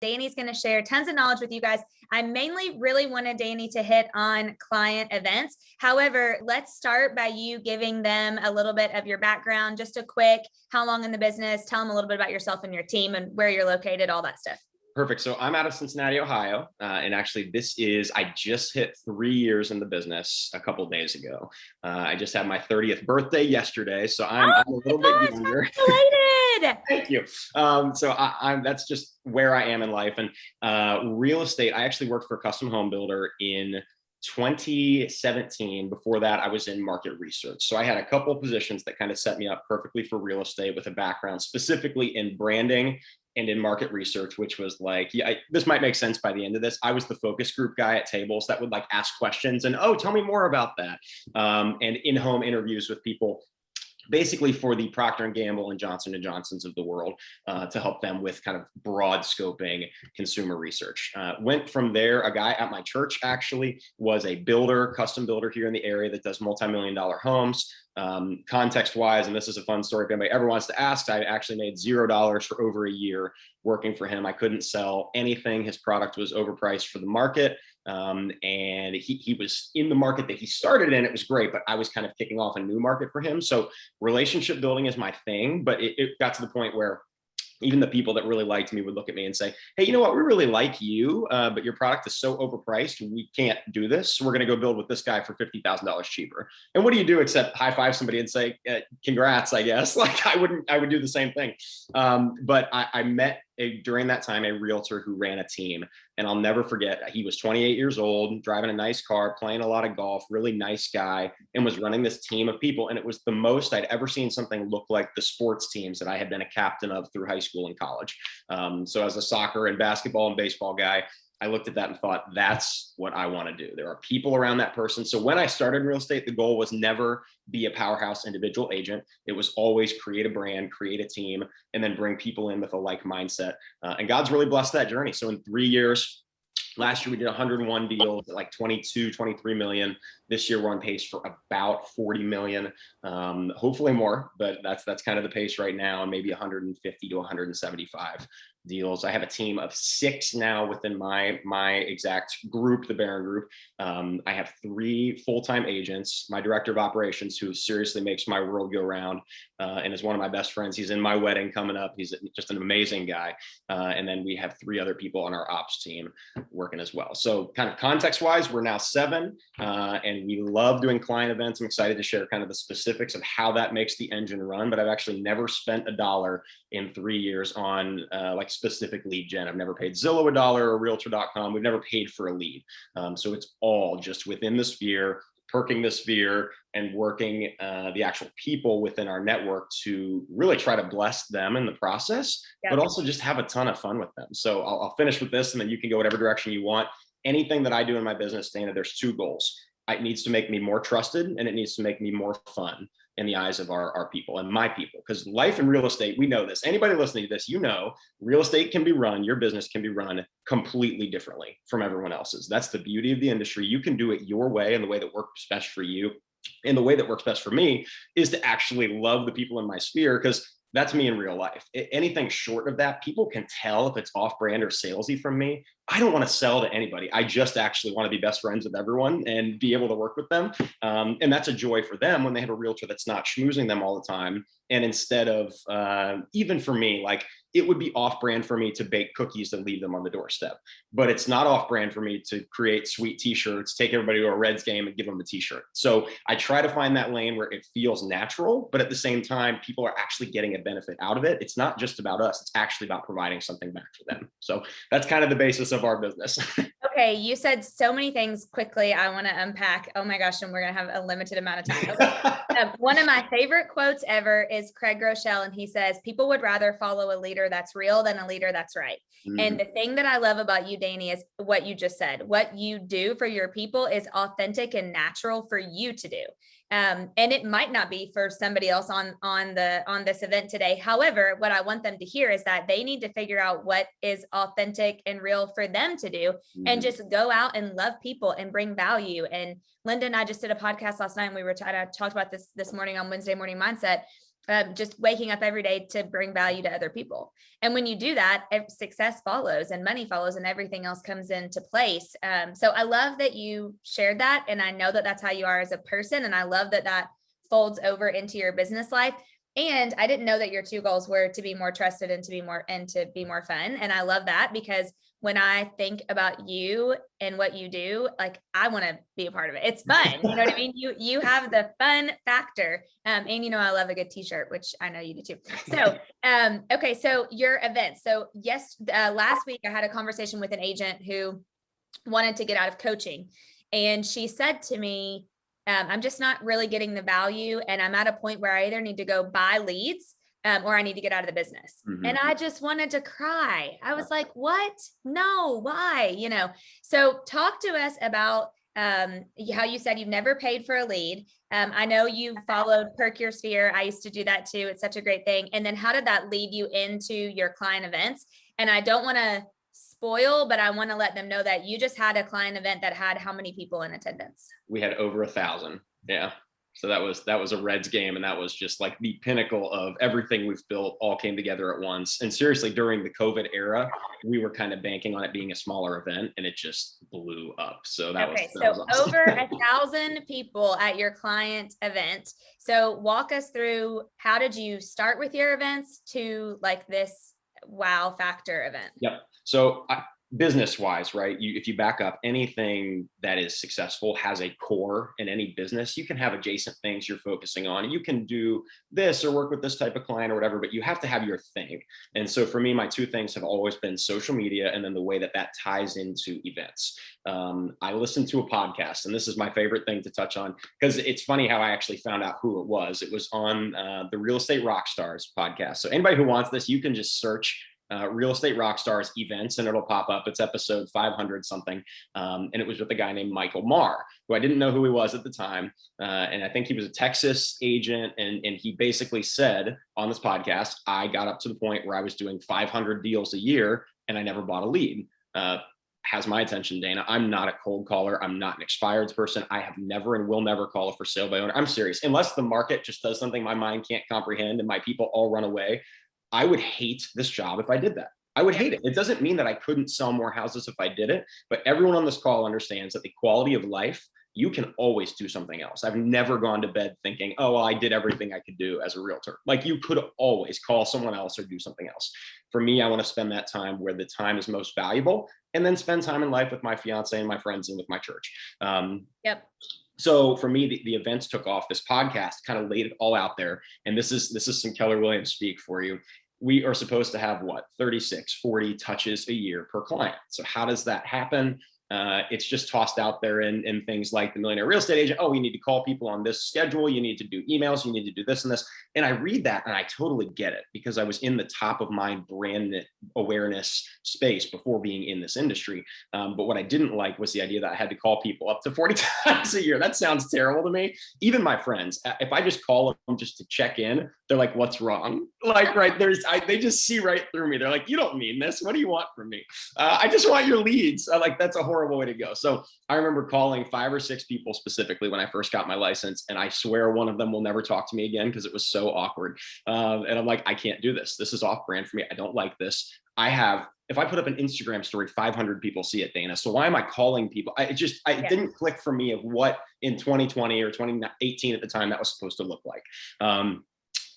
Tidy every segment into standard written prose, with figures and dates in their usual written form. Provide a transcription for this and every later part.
Danny's going to share tons of knowledge with you guys. I mainly really wanted Danny to hit on client events. However, let's start by you giving them a little bit of your background, just a quick, how long in the business, tell them a little bit about yourself and your team and where you're located, all that stuff. Perfect. So I'm out of Cincinnati, Ohio. And actually I just hit 3 years in the business a couple of days ago. I just had my 30th birthday yesterday. So I'm a little bit younger. Thank you. That's just where I am in life. And real estate, I actually worked for a custom home builder in 2017. Before that, I was in market research. So I had a couple of positions that kind of set me up perfectly for real estate with a background specifically in branding and in market research, which was like, this might make sense by the end of this. I was the focus group guy at tables that would like ask questions and, oh, tell me more about that. And in-home interviews with people, basically for the Procter & Gamble and Johnson & Johnsons of the world, to help them with kind of broad scoping consumer research. Went from there, a guy at my church actually was a builder, custom builder here in the area that does multi-million-dollar homes. Context-wise, and this is a fun story if anybody ever wants to ask, I actually made $0 for over a year working for him. I couldn't sell anything. His product was overpriced for the market. And he was in the market that he started in. It was great, but I was kind of kicking off a new market for him. So relationship building is my thing, but it got to the point where even the people that really liked me would look at me and say, hey, you know what? We really like you, but your product is so overpriced. We can't do this. So we're going to go build with this guy for $50,000 cheaper. And what do you do except high five somebody and say, congrats, I guess. Like I would do the same thing. But I met during that time, a realtor who ran a team. And I'll never forget, he was 28 years old, driving a nice car, playing a lot of golf, really nice guy, and was running this team of people. And it was the most I'd ever seen something look like the sports teams that I had been a captain of through high school and college. So as a soccer and basketball and baseball guy, I looked at that and thought, that's what I want to do. There are people around that person. So when I started real estate, the goal was never be a powerhouse individual agent. It was always create a brand, create a team, and then bring people in with a like mindset. And God's really blessed that journey. So in 3 years, last year we did 101 deals at like 22, 23 million. This year we're on pace for about 40 million, hopefully more, but that's kind of the pace right now, and maybe 150 to 175 deals. I have a team of 6 now within my exact group, the Barron Group. I have 3 full-time agents, my director of operations, who seriously makes my world go round, and is one of my best friends. He's in my wedding coming up. He's just an amazing guy. And then we have 3 other people on our ops team working as well. So kind of context-wise, we're now 7, and we love doing client events. I'm excited to share kind of the specifics of how that makes the engine run, but I've actually never spent $1 in 3 years on like specific lead gen. I've never paid Zillow $1 or Realtor.com. We've never paid for a lead. So it's all just within the sphere, perking the sphere, and working the actual people within our network to really try to bless them in the process, but also just have a ton of fun with them. So I'll finish with this, and then you can go whatever direction you want. Anything that I do in my business, Dana, there's 2 goals. It needs to make me more trusted, and it needs to make me more fun in the eyes of our people and my people. Because life in real estate, we know this. Anybody listening to this, real estate can be run, your business can be run completely differently from everyone else's. That's the beauty of the industry. You can do it your way, and the way that works best for you. And the way that works best for me is to actually love the people in my sphere, because that's me in real life. Anything short of that, people can tell if it's off-brand or salesy from me. I don't want to sell to anybody. I just actually want to be best friends with everyone and be able to work with them. And that's a joy for them when they have a realtor that's not schmoozing them all the time. And instead of, even for me, like it would be off-brand for me to bake cookies and leave them on the doorstep. But it's not off-brand for me to create sweet t-shirts, take everybody to a Reds game and give them a t-shirt. So I try to find that lane where it feels natural, but at the same time, people are actually getting a benefit out of it. It's not just about us. It's actually about providing something back for them. So that's kind of the basis of our business. Okay. You said so many things quickly. I want to unpack. Oh my gosh. And we're going to have a limited amount of time. Okay. One of my favorite quotes ever is Craig Groeschel. And he says, people would rather follow a leader that's real than a leader that's right. Mm-hmm. And the thing that I love about you, Danny, is what you just said. What you do for your people is authentic and natural for you to do. And it might not be for somebody else on this event today. However, what I want them to hear is that they need to figure out what is authentic and real for them to do, and just go out and love people and bring value. And Linda and I just did a podcast last night, and we were talked about this morning on Wednesday Morning Mindset. just waking up every day to bring value to other people. And when you do that, success follows and money follows and everything else comes into place. So I love that you shared that. And I know that that's how you are as a person. And I love that that folds over into your business life. And I didn't know that your two goals were to be more trusted and to be more fun. And I love that, because when I think about you and what you do, like, I want to be a part of it. It's fun. You know what I mean? You have the fun factor. And I love a good t-shirt, which I know you do too. So, okay. So your events. So yes, last week I had a conversation with an agent who wanted to get out of coaching. And she said to me, I'm just not really getting the value. And I'm at a point where I either need to go buy leads or I need to get out of the business. Mm-hmm. And I just wanted to cry. I was like, what? No, why? So talk to us about how you said you've never paid for a lead. I know you've followed Perk Your Sphere. I used to do that too. It's such a great thing. And then how did that lead you into your client events? And I don't want to spoil, but I want to let them know that you just had a client event that had how many people in attendance? We had over 1,000. Yeah. So that was a Reds game. And that was just like the pinnacle of everything we've built all came together at once. And seriously, during the COVID era, we were kind of banking on it being a smaller event and it just blew up. So that was awesome. Over 1,000 people at your client event. So walk us through, how did you start with your events to like this wow factor event? Yep. So business wise, right? If you back up, anything that is successful has a core in any business. You can have adjacent things you're focusing on. You can do this or work with this type of client or whatever, but you have to have your thing. And so for me, my two things have always been social media and then the way that ties into events. I listened to a podcast, and this is my favorite thing to touch on because it's funny how I actually found out who it was. It was on the Real Estate Rockstars podcast. So anybody who wants this, you can just search Real Estate Rockstars events and it'll pop up. It's episode 500 something. And it was with a guy named Michael Marr, who I didn't know who he was at the time. And I think he was a Texas agent. And he basically said on this podcast, I got up to the point where I was doing 500 deals a year and I never bought a lead. Has my attention, Dana. I'm not a cold caller. I'm not an expireds person. I have never and will never call a for sale by owner. I'm serious. Unless the market just does something my mind can't comprehend and my people all run away, I would hate this job if I did that. I would hate it. It doesn't mean that I couldn't sell more houses if I did it, but everyone on this call understands that the quality of life, you can always do something else. I've never gone to bed thinking, oh, well, I did everything I could do as a realtor. Like, you could always call someone else or do something else. For me, I want to spend that time where the time is most valuable, and then spend time in life with my fiance and my friends and with my church. Yep. So for me, the events took off. This podcast kind of laid it all out there. And this is some Keller Williams speak for you. We are supposed to have 36, 40 touches a year per client. So how does that happen? It's just tossed out there in things like the Millionaire Real Estate Agent. Oh, you need to call people on this schedule. You need to do emails. You need to do this and this. And I read that and I totally get it, because I was in the top of mind brand awareness space before being in this industry. But what I didn't like was the idea that I had to call people up to 40 times a year. That sounds terrible to me. Even my friends, if I just call them just to check in, they're like, what's wrong? Like, right, they just see right through me. They're like, you don't mean this. What do you want from me? I just want your leads. Like, that's a horrible way to go. So I remember calling 5 or 6 people specifically when I first got my license. And I swear one of them will never talk to me again because it was so awkward. And I'm like, I can't do this. This is off brand for me. I don't like this. If I put up an Instagram story, 500 people see it, Dana. So why am I calling people? It didn't click for me of what in 2020 or 2018 at the time that was supposed to look like.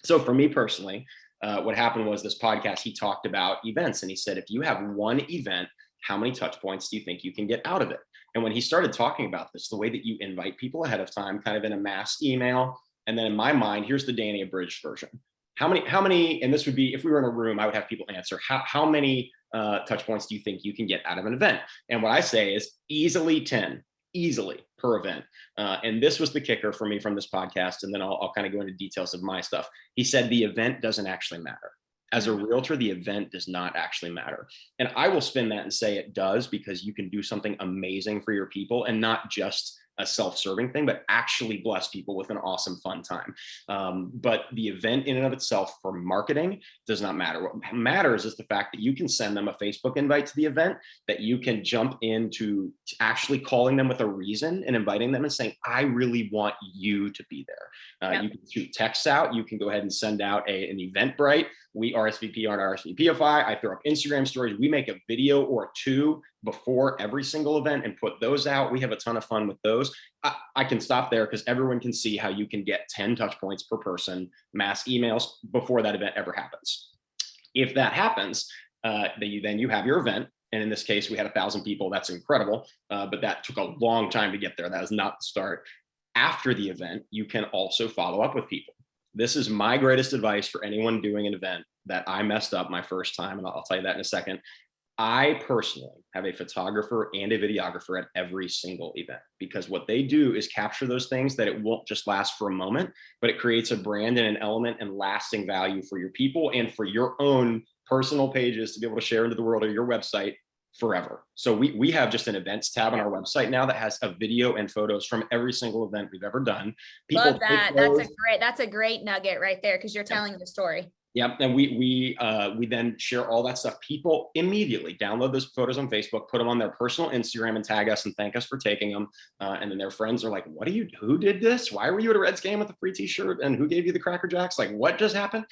So for me personally, what happened was this podcast, he talked about events, and he said, if you have one event, how many touch points do you think you can get out of it? And when he started talking about this, the way that you invite people ahead of time, kind of in a mass email, and then in my mind, here's the Danny abridged version. How many, and this would be, if we were in a room, I would have people answer, how many touch points do you think you can get out of an event? And what I say is easily 10, easily per event. And this was the kicker for me from this podcast. And then I'll kind of go into details of my stuff. He said, the event doesn't actually matter. As a realtor, the event does not actually matter. And I will spin that and say it does, because you can do something amazing for your people and not just a self-serving thing, but actually bless people with an awesome, fun time. But the event in and of itself for marketing does not matter. What matters is the fact that you can send them a Facebook invite to the event, that you can jump into actually calling them with a reason and inviting them and saying, I really want you to be there. You can shoot texts out. You can go ahead and send out an Eventbrite. We RSVP on RSVPify. I throw up Instagram stories. We make a video or two before every single event and put those out. We have a ton of fun with those. I can stop there because everyone can see how you can get 10 touch points per person, mass emails before that event ever happens. If that happens, then you have your event. And in this case, we had 1,000 people. That's incredible. But that took a long time to get there. That was not the start. After the event, you can also follow up with people. This is my greatest advice for anyone doing an event that I messed up my first time. And I'll tell you that in a second. I personally have a photographer and a videographer at every single event, because what they do is capture those things that it won't just last for a moment, but it creates a brand and an element and lasting value for your people and for your own personal pages to be able to share into the world or your website forever. So we have just an events tab on our website now that has a video and photos from every single event we've ever done. People love that. That's a great nugget right there, because you're telling the story. Yep. And we then share all that stuff. People immediately download those photos on Facebook, put them on their personal Instagram and tag us and thank us for taking them. And then their friends are like, who did this? Why were you at a Reds game with a free t-shirt? And who gave you the Cracker Jacks? Like, what just happened?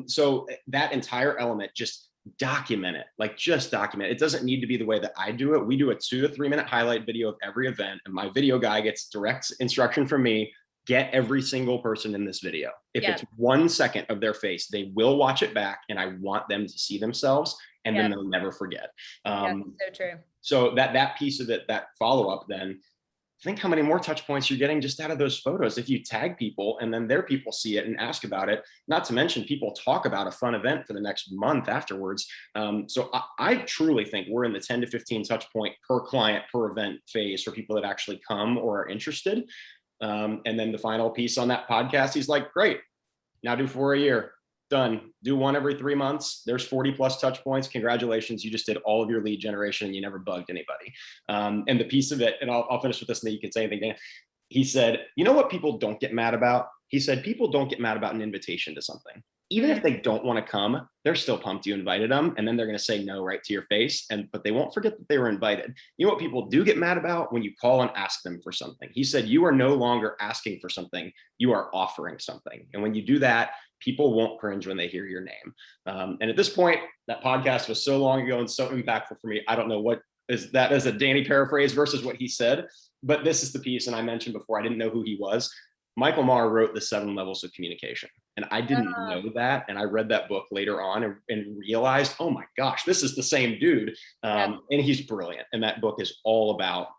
So that entire element, just document it. Just document it. It doesn't need to be the way that I do it. We do a 2 to 3 minute highlight video of every event. And my video guy gets direct instruction from me. Get every single person in this video. If it's 1 second of their face, they will watch it back, and I want them to see themselves, and then they'll never forget. So true. So that piece of it, that follow-up, then think how many more touch points you're getting just out of those photos. If you tag people and then their people see it and ask about it, not to mention people talk about a fun event for the next month afterwards. So I truly think we're in the 10 to 15 touch point per client per event phase for people that actually come or are interested. And then the final piece on that podcast, he's like, great, now do 4 a year, done. Do 1 every 3 months. There's 40 plus touch points. Congratulations. You just did all of your lead generation. You never bugged anybody. And the piece of it, and I'll finish with this and then you can say anything, Dan. He said, you know what people don't get mad about? He said, people don't get mad about an invitation to something. Even if they don't want to come, they're still pumped you invited them. And then they're going to say no right to your face. But they won't forget that they were invited. You know what people do get mad about? When you call and ask them for something. He said, you are no longer asking for something. You are offering something. And when you do that, people won't cringe when they hear your name. And at this point, that podcast was so long ago and so impactful for me. I don't know what is that as a Danny paraphrase versus what he said. But this is the piece. And I mentioned before, I didn't know who he was. Michael Maher wrote the 7 levels of communication. And I didn't know that. And I read that book later on and realized, oh my gosh, this is the same dude. And he's brilliant. And that book is all about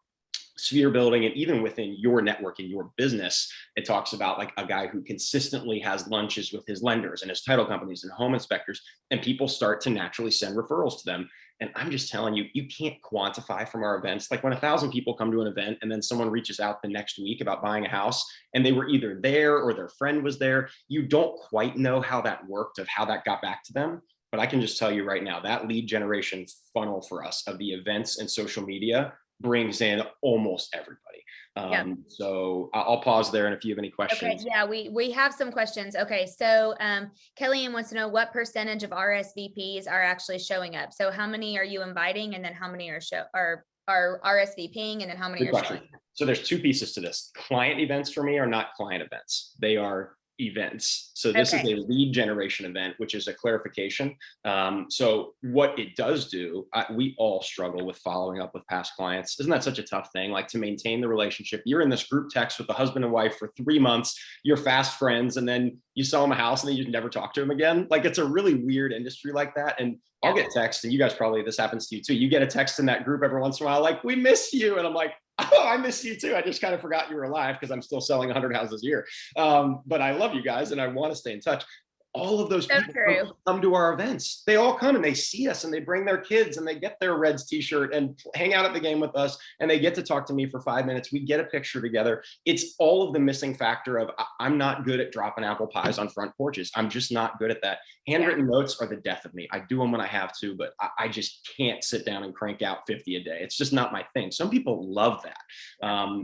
sphere building. And even within your network and your business, it talks about like a guy who consistently has lunches with his lenders and his title companies and home inspectors, and people start to naturally send referrals to them. And I'm just telling you, you can't quantify from our events. Like when 1,000 people come to an event and then someone reaches out the next week about buying a house and they were either there or their friend was there, you don't quite know how that worked, of how that got back to them. But I can just tell you right now, that lead generation funnel for us of the events and social media brings in almost everybody. So I'll pause there. And if you have any questions. Okay, yeah, we have some questions. Okay, so Kellyanne wants to know what percentage of RSVPs are actually showing up. So how many are you inviting, and then how many are RSVPing, and then how many Good are question. showing up? So there's 2 pieces to this. Client events for me are not client events. They are events. So this is a lead generation event, which is a clarification. So what it does do, we all struggle with following up with past clients. Isn't that such a tough thing? Like to maintain the relationship. You're in this group text with the husband and wife for 3 months, you're fast friends, and then you sell them a house and then you never talk to them again. Like it's a really weird industry like that. And I'll get texts, and you guys probably, this happens to you too. You get a text in that group every once in a while, like, we miss you. And I'm like, oh, I miss you too. I just kind of forgot you were alive because I'm still selling 100 houses a year. But I love you guys and I want to stay in touch. all of those So people true. come to our events. They all come and they see us and they bring their kids and they get their Reds t-shirt and hang out at the game with us and they get to talk to me for 5 minutes. We get a picture together. It's all of the missing factor of I'm not good at dropping apple pies on front porches. I'm just not good at that. Handwritten notes are the death of me. I do them when I have to, but I just can't sit down and crank out 50 a day. It's just not my thing. Some people love that.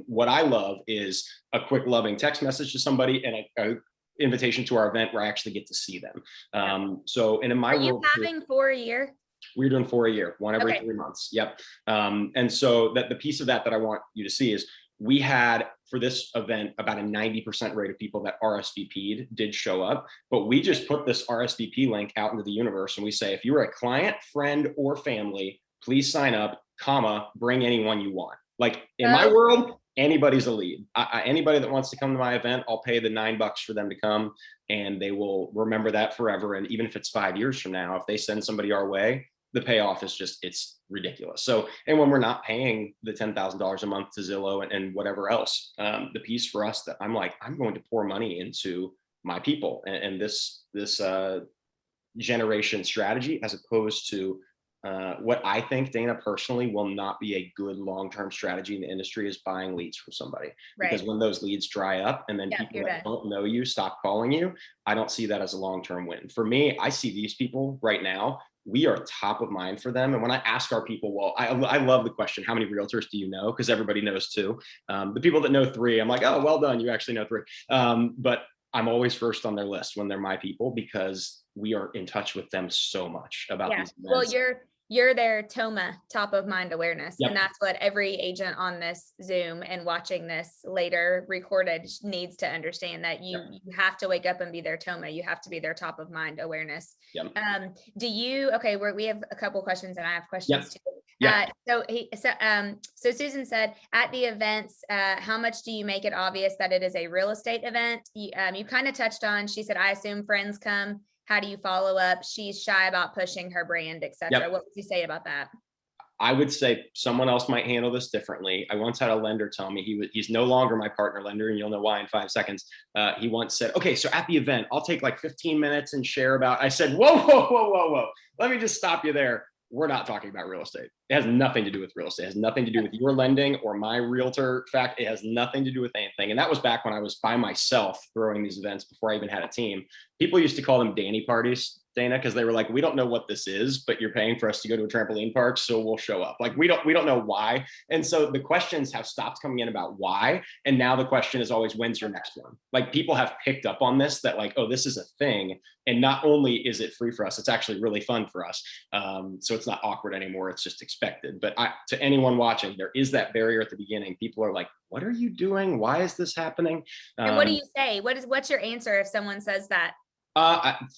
What I love is a quick loving text message to somebody and a invitation to our event where I actually get to see them. And in my world, are you having 4 a year? We're doing 4 a year, one every 3 months. Yep. And so that the piece of that I want you to see is we had for this event about a 90% rate of people that RSVP'd did show up, but we just put this RSVP link out into the universe and we say, if you're a client, friend, or family, please sign up, bring anyone you want. Like in my world, anybody's a lead. Anybody that wants to come to my event, I'll pay the $9 for them to come and they will remember that forever. And even if it's 5 years from now, if they send somebody our way, the payoff is just, it's ridiculous. So, and when we're not paying the $10,000 a month to Zillow and whatever else, the piece for us that I'm like, I'm going to pour money into my people and this generation strategy, as opposed to what I think, Dana, personally will not be a good long-term strategy in the industry is buying leads from somebody. Because when those leads dry up and then people that don't know you stop calling you, I don't see that as a long-term win. For me, I see these people right now, we are top of mind for them. And when I ask our people, well, I love the question, how many realtors do you know? Because everybody knows 2. The people that know 3, I'm like, oh, well done, you actually know 3. But I'm always first on their list when they're my people because we are in touch with them so much about these events. Well, you're their TOMA, top of mind awareness. And that's what every agent on this Zoom and watching this later recorded needs to understand, that you have to wake up and be their TOMA. You have to be their top of mind awareness. We have a couple questions and I have questions too. So Susan said, at the events, how much do you make it obvious that it is a real estate event? You kind of touched on, she said, I assume friends come. How do you follow up? She's shy about pushing her brand, etc. What would you say about that? I would say someone else might handle this differently. I once had a lender tell me, he's no longer my partner lender, and you'll know why in 5 seconds. He once said, okay, so at the event, I'll take like 15 minutes and share about, I said, whoa. Let me just stop you there. We're not talking about real estate. It has nothing to do with real estate. It has nothing to do with your lending or my realtor fact. It has nothing to do with anything. And that was back when I was by myself throwing these events before I even had a team. People used to call them Danny parties, Dana, because they were like, we don't know what this is, but you're paying for us to go to a trampoline park, so we'll show up. Like we don't know why. And so the questions have stopped coming in about why. And now the question is always, when's your next one? Like people have picked up on this, that like, oh, this is a thing. And not only is it free for us, it's actually really fun for us. So it's not awkward anymore. It's just expected. But to anyone watching, there is that barrier at the beginning. People are like, what are you doing? Why is this happening? And what do you say? What's your answer if someone says that?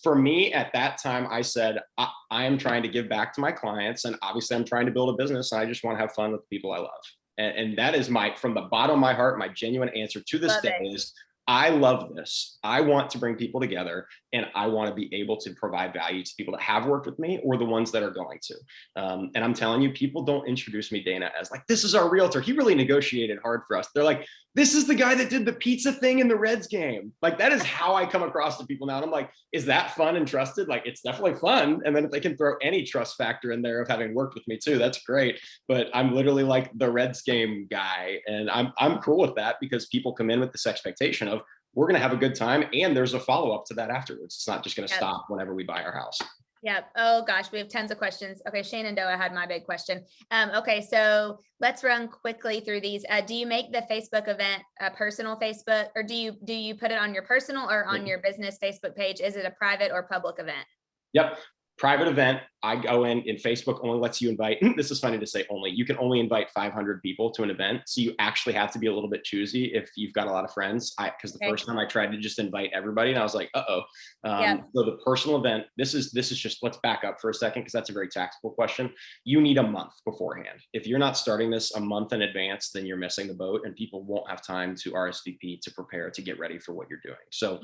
For me at that time, I said, I am trying to give back to my clients. And obviously I'm trying to build a business. And I just want to have fun with the people I love. And that is from the bottom of my heart, my genuine answer to this day is, I love this. I want to bring people together and I want to be able to provide value to people that have worked with me or the ones that are going to. And I'm telling you, people don't introduce me, Dana, as like, this is our realtor. He really negotiated hard for us. They're like, this is the guy that did the pizza thing in the Reds game. Like, that is how I come across to people now. And I'm like, is that fun and trusted? Like, it's definitely fun. And then if they can throw any trust factor in there of having worked with me too, that's great. But I'm literally like the Reds game guy. And I'm cool with that because people come in with this expectation of, we're going to have a good time. And there's a follow-up to that afterwards. It's not just going to stop whenever we buy our house. Yep. Oh gosh, we have tons of questions. Okay. Shenandoah had my big question. Okay. So let's run quickly through these. Do you make the Facebook event a personal Facebook, or do you put it on your personal or on your business Facebook page? Is it a private or public event? Yep. Private event. I go in Facebook only lets you invite, this is funny to say only, you can only invite 500 people to an event. So you actually have to be a little bit choosy if you've got a lot of friends. Because the first time I tried to just invite everybody and I was like, So the personal event, this is just, let's back up for a second, because that's a very tactical question. You need a month beforehand. If you're not starting this a month in advance, then you're missing the boat and people won't have time to RSVP, to prepare, to get ready for what you're doing. So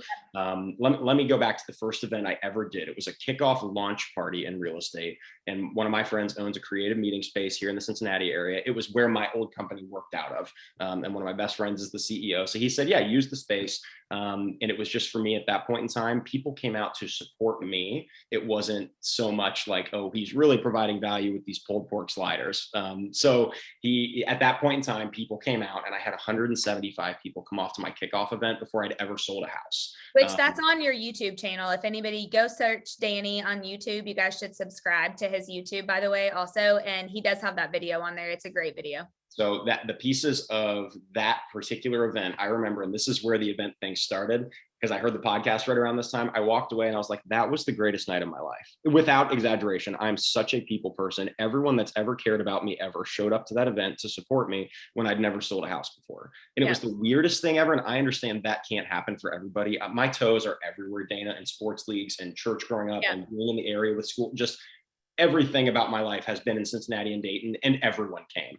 let me go back to the first event I ever did. It was a kickoff launch party in real estate. estate. And one of my friends owns a creative meeting space here in the Cincinnati area. It was where my old company worked out of. And one of my best friends is the CEO. So he said, yeah, use the space. And it was just for me at that point in time. People came out to support me. It wasn't so much like, oh, he's really providing value with these pulled pork sliders. So at that point in time, people came out, and I had 175 people come off to my kickoff event before I'd ever sold a house. Which that's on your YouTube channel. If anybody, go search Danny on YouTube. You guys should subscribe to his YouTube, by the way, also. And he does have that video on there. It's a great video. So that the pieces of that particular event, I remember, and this is where the event thing started, because I heard the podcast right around this time. I walked away and I was like, that was the greatest night of my life. Without exaggeration, I'm such a people person. Everyone that's ever cared about me ever showed up to that event to support me when I'd never sold a house before. And it was the weirdest thing ever. And I understand that can't happen for everybody. My toes are everywhere, Dana, in sports leagues and church growing up and being in the area with school. Just everything about my life has been in Cincinnati and Dayton, and everyone came.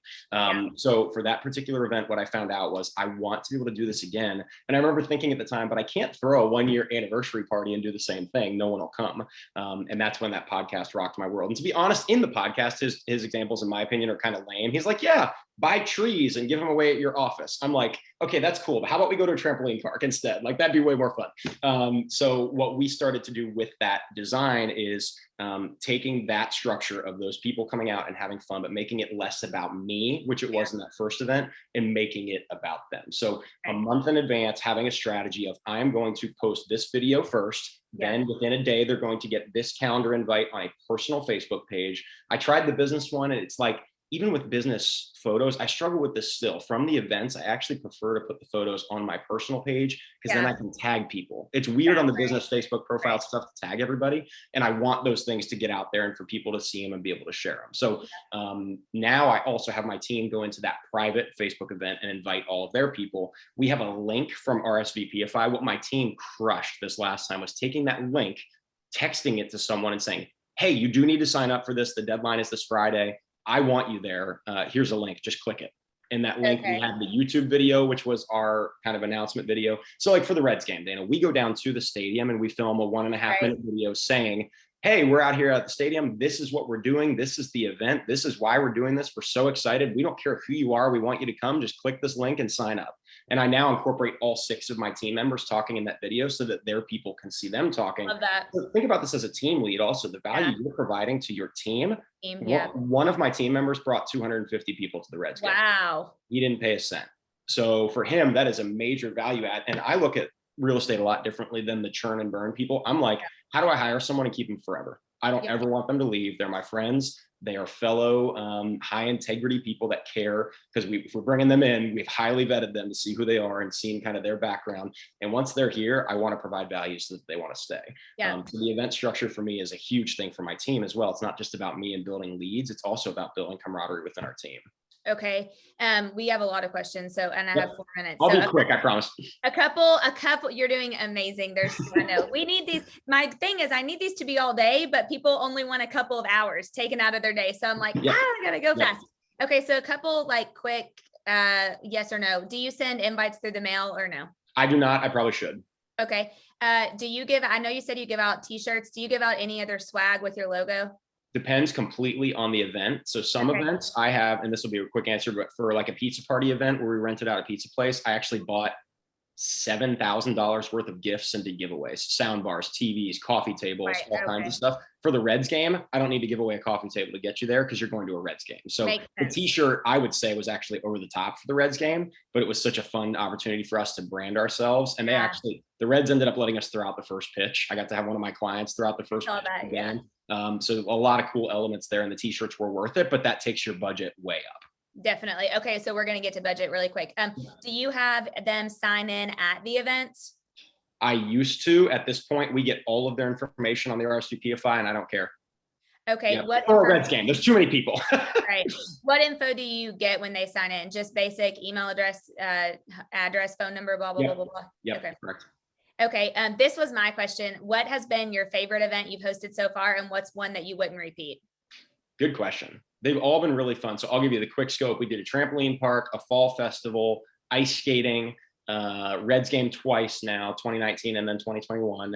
So for that particular event, what I found out was I want to be able to do this again. And I remember thinking at the time, but I can't throw a 1-year anniversary party and do the same thing. No one will come. And that's when that podcast rocked my world. And to be honest, in the podcast, his examples, in my opinion, are kind of lame. He's like, yeah, buy trees and give them away at your office. I'm like, okay, that's cool. But how about we go to a trampoline park instead? Like, that'd be way more fun. So what we started to do with that design is taking that structure of those people coming out and having fun, but making it less about me, which it was in that first event, and making it about them. So a month in advance, having a strategy of, I'm going to post this video first. Then within a day, they're going to get this calendar invite on a personal Facebook page. I tried the business one, and it's like, even with business photos, I struggle with this still. From the events, I actually prefer to put the photos on my personal page, because then I can tag people. It's weird on the business Facebook profile stuff to tag everybody. And I want those things to get out there and for people to see them and be able to share them. So now I also have my team go into that private Facebook event and invite all of their people. We have a link from RSVPify. What my team crushed this last time was taking that link, texting it to someone and saying, hey, you do need to sign up for this. The deadline is this Friday. I want you there. Here's a link. Just click it. And that link, we have the YouTube video, which was our kind of announcement video. So like for the Reds game, Dana, we go down to the stadium and we film a 1.5 minute video saying, hey, we're out here at the stadium. This is what we're doing. This is the event. This is why we're doing this. We're so excited. We don't care who you are. We want you to come. Just click this link and sign up. And I now incorporate all 6 of my team members talking in that video so that their people can see them talking. Love that. So think about this as a team lead also, the value you're providing to your team. One of my team members brought 250 people to the Reds game. Wow. He didn't pay a cent. So for him, that is a major value add. And I look at real estate a lot differently than the churn and burn people. I'm like, how do I hire someone and keep them forever? I don't ever want them to leave. They're my friends. They are fellow high integrity people that care, because if we're bringing them in, we've highly vetted them to see who they are and seen kind of their background. And once they're here, I want to provide value so that they want to stay. So the event structure for me is a huge thing for my team as well. It's not just about me and building leads. It's also about building camaraderie within our team. Okay. We have a lot of questions. So, and I have 4 minutes. I'll be quick, I promise. A couple, you're doing amazing. I know we need these. My thing is I need these to be all day, but people only want a couple of hours taken out of their day. So I'm like, I gotta go fast. Okay. So a couple like quick, yes or no. Do you send invites through the mail or no? I do not. I probably should. Okay. Do you give, I know you said you give out t-shirts. Do you give out any other swag with your logo? Depends completely on the event. So some events I have, and this will be a quick answer, but for like a pizza party event where we rented out a pizza place, I actually bought $7,000 worth of gifts into giveaways, sound bars, TVs, coffee tables, all kinds of stuff. For the Reds game, I don't need to give away a coffee table to get you there because you're going to a Reds game. So the t-shirt I would say was actually over the top for the Reds game, but it was such a fun opportunity for us to brand ourselves. And the Reds ended up letting us throw out the first pitch. I got to have one of my clients throw out the first pitch again. So a lot of cool elements there, and the t-shirts were worth it, but that takes your budget way up. Definitely. Okay. So we're going to get to budget really quick. Do you have them sign in at the events? I used to. At this point, we get all of their information on the RSVPify, and I don't care. Okay. Or a Reds game. There's too many people. Right. What info do you get when they sign in? Just basic email address, phone number, blah, blah, blah, blah, blah. Yeah. Okay. Correct. Okay. This was my question. What has been your favorite event you've hosted so far, and what's one that you wouldn't repeat? Good question. They've all been really fun. So I'll give you the quick scope. We did a trampoline park, a fall festival, ice skating, Reds game twice now, 2019 and then 2021.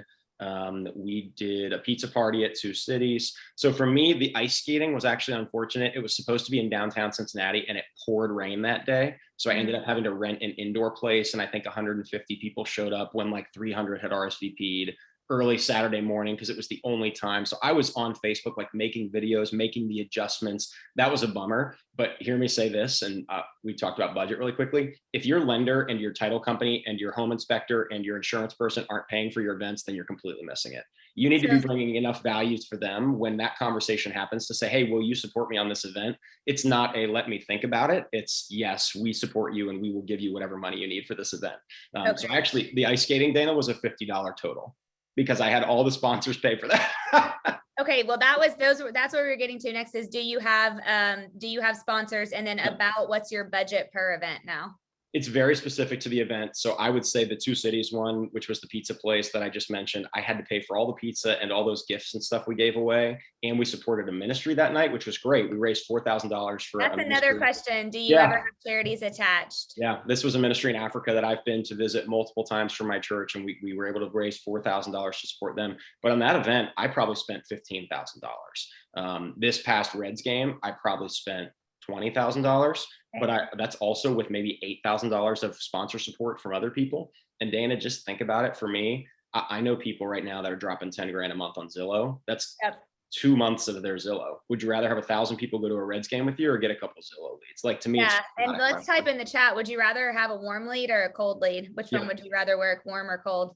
We did a pizza party at 2 cities. So for me, the ice skating was actually unfortunate. It was supposed to be in downtown Cincinnati and it poured rain that day. So I ended up having to rent an indoor place. And I think 150 people showed up when like 300 had RSVP'd early Saturday morning because it was the only time. So I was on Facebook, like making videos, making the adjustments. That was a bummer. But hear me say this, and we talked about budget really quickly. If your lender and your title company and your home inspector and your insurance person aren't paying for your events, then you're completely missing it. You need to be bringing enough values for them when that conversation happens to say, hey, will you support me on this event? It's not a let me think about it. It's yes, we support you and we will give you whatever money you need for this event. So actually the ice skating, Dana, was a $50 total, because I had all the sponsors pay for that. Okay, well, that's what we were getting to next is, do you have sponsors, and then about what's your budget per event now? It's very specific to the event. So I would say the 2 cities one, which was the pizza place that I just mentioned, I had to pay for all the pizza and all those gifts and stuff we gave away. And we supported a ministry that night, which was great. We raised $4,000 for. That's another question. Do you ever have charities attached? Yeah, this was a ministry in Africa that I've been to visit multiple times for my church, and we were able to raise $4,000 to support them. But on that event, I probably spent $15,000. This past Reds game, I probably spent $20,000, but that's also with maybe $8,000 of sponsor support from other people. And Dana, just think about it. For me, I know people right now that are dropping 10 grand a month on Zillow. That's 2 months of their Zillow. Would you rather have 1,000 people go to a Reds game with you or get a couple Zillow leads? Like, to me, and let's type in the chat. Would you rather have a warm lead or a cold lead? Which one would you rather work, warm or cold?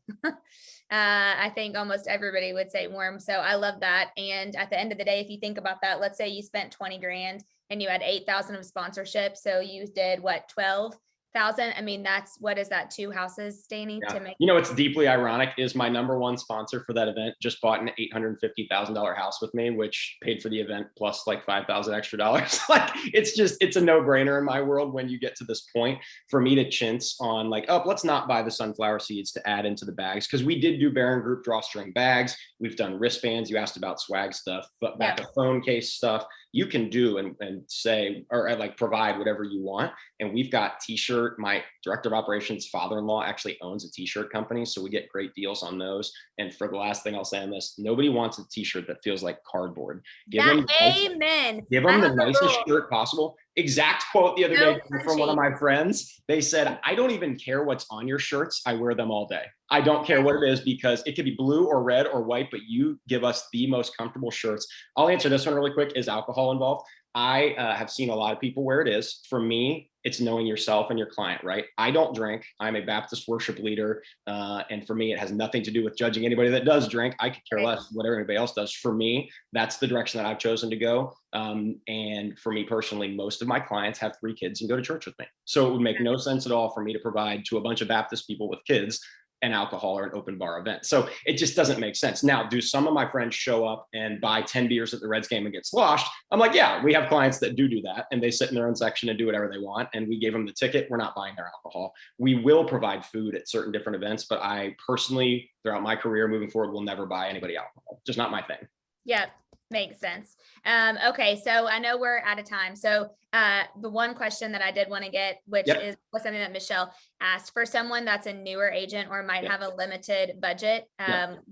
I think almost everybody would say warm. So I love that. And at the end of the day, if you think about that, let's say you spent 20 grand and you had 8,000 of sponsorship. So you did what, 12,000? I mean, what is that? 2 houses, Danny, to make? It's deeply ironic is my number one sponsor for that event just bought an $850,000 house with me, which paid for the event plus like $5,000 extra dollars. Like, it's a no brainer in my world when you get to this point for me to chintz on like, oh, let's not buy the sunflower seeds to add into the bags. Cause we did do Baron Group drawstring bags. We've done wristbands. You asked about swag stuff, but back to phone case stuff. You can do and say, or like provide whatever you want. And we've got t-shirt. My director of operations father-in-law actually owns a t-shirt company. So we get great deals on those. And for the last thing I'll say on this, nobody wants a t-shirt that feels like cardboard. Give them the nicest shirt possible. Exact quote the other day from one of my friends. They said, I don't even care what's on your shirts. I wear them all day. I don't care what it is, because it could be blue or red or white, but you give us the most comfortable shirts. I'll answer this one really quick. Is alcohol involved? I have seen a lot of people where it is. For me, it's knowing yourself and your client, right? I don't drink. I'm a Baptist worship leader. And for me, it has nothing to do with judging anybody that does drink. I could care less whatever anybody else does. For me, that's the direction that I've chosen to go. And for me personally, most of my clients have 3 kids and go to church with me. So it would make no sense at all for me to provide to a bunch of Baptist people with kids an alcohol or an open bar event. So it just doesn't make sense. Now, do some of my friends show up and buy 10 beers at the Reds game and get sloshed? I'm like, yeah, we have clients that do that, and they sit in their own section and do whatever they want. And we gave them the ticket. We're not buying their alcohol. We will provide food at certain different events, but I personally, throughout my career moving forward, will never buy anybody alcohol. Just not my thing. Yeah. Makes sense. Okay, so I know we're out of time. So the one question that I did want to get, which was something that Michelle asked, for someone that's a newer agent or might have a limited budget,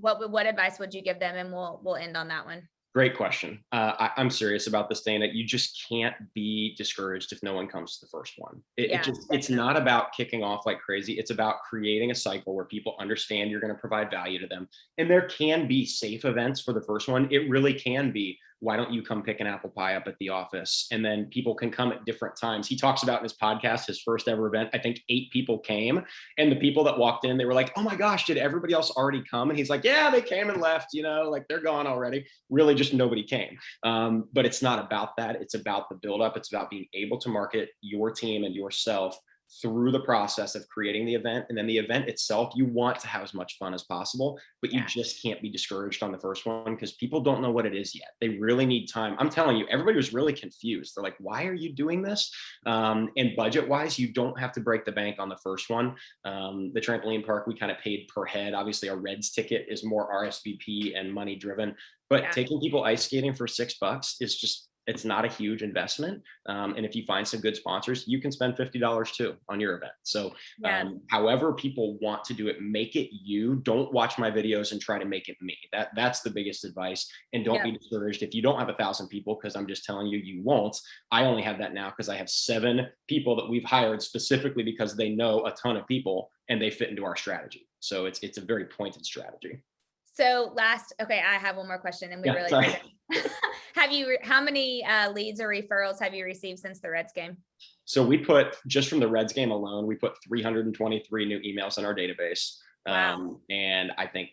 what advice would you give them? And we'll end on that one. Great question. I'm serious about this, Dana. You just can't be discouraged if no one comes to the first one. It's not about kicking off like crazy. It's about creating a cycle where people understand you're going to provide value to them. And there can be safe events for the first one. It really can be. Why don't you come pick an apple pie up at the office? And then people can come at different times. He talks about in his podcast, his first ever event, I think 8 people came. And the people that walked in, they were like, oh my gosh, did everybody else already come? And he's like, yeah, they came and left, like they're gone already. Really just nobody came. But it's not about that. It's about the buildup. It's about being able to market your team and yourself through the process of creating the event. And then the event itself, you want to have as much fun as possible, but you just can't be discouraged on the first one because people don't know what it is yet. They really need time. I'm telling you, everybody was really confused. They're like, why are you doing this? And budget wise, you don't have to break the bank on the first one. The trampoline park, we kind of paid per head. Obviously a Reds ticket is more RSVP and money driven, but taking people ice skating for $6 is just, It's not a huge investment. And if you find some good sponsors, you can spend $50 too on your event. So Yeah. however people want to do it, make it you. Don't watch my videos and try to make it me. That's the biggest advice. And don't be discouraged if you don't have 1,000 people, because I'm just telling you, you won't. I only have that now because I have 7 people that we've hired specifically because they know a ton of people and they fit into our strategy. So it's a very pointed strategy. So okay, I have one more question and we really sorry. how many leads or referrals have you received since the Reds game? So we put, just from the Reds game alone, we put 323 new emails in our database. Wow. And I think,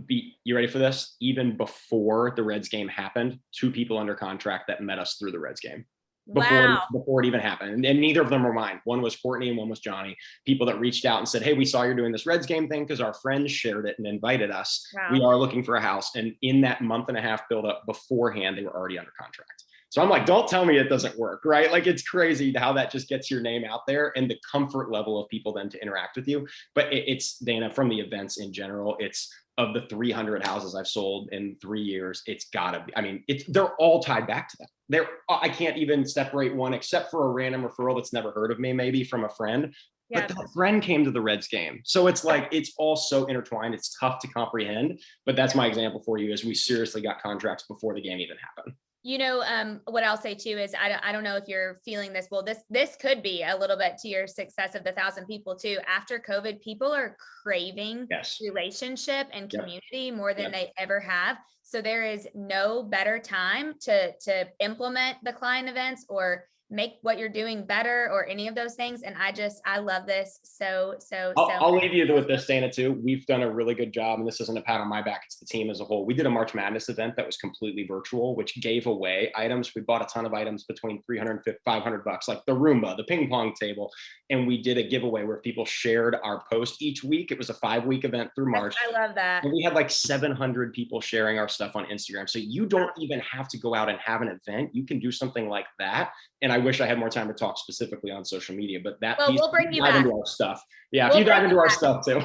you ready for this? Even before the Reds game happened, 2 people under contract that met us through the Reds game. Before it even happened. And neither of them were mine. One was Courtney and one was Johnny. People that reached out and said, hey, we saw you're doing this Reds game thing because our friends shared it and invited us. Wow. We are looking for a house. And in that month and a half build up beforehand, they were already under contract. So I'm like, don't tell me it doesn't work, right? Like, it's crazy how that just gets your name out there and the comfort level of people then to interact with you. But it's, Dana, from the events in general, it's, of the 300 houses I've sold in 3 years, it's gotta be, I mean, they're all tied back to that. I can't even separate one except for a random referral that's never heard of me, maybe from a friend. But that friend came to the Reds game. So it's like, it's all so intertwined. It's tough to comprehend, but that's my example for you, is we seriously got contracts before the game even happened. You know, what I'll say too is I don't know if you're feeling this. Well, this could be a little bit to your success of the 1,000 people too. After COVID, people are craving relationship and community more than they ever have. So there is no better time to implement the client events or make what you're doing better or any of those things. And I love this. I'll leave you with this, Dana, too. We've done a really good job, and this isn't a pat on my back, it's the team as a whole. We did a March Madness event that was completely virtual, which gave away items. We bought a ton of items between $300 and $500, like the Roomba, the ping pong table. And we did a giveaway where people shared our post each week. It was a 5-week event through March. I love that. And we had like 700 people sharing our stuff on Instagram. So you don't even have to go out and have an event. You can do something like that. And I wish I had more time to talk specifically on social media, but that piece, we'll bring you dive back into our stuff. Yeah, if you dive into our stuff too.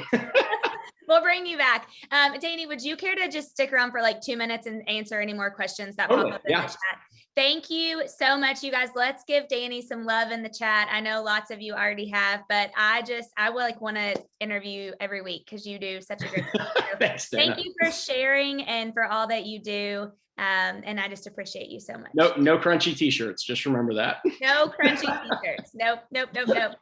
We'll bring you back. Danny, would you care to just stick around for like 2 minutes and answer any more questions that pop up in the chat? Thank you so much, you guys. Let's give Danny some love in the chat. I know lots of you already have, but I would want to interview every week because you do such a great job. Thanks, thank you for sharing and for all that you do. And I just appreciate you so much. No crunchy t-shirts. Just remember that. No crunchy t-shirts. Nope.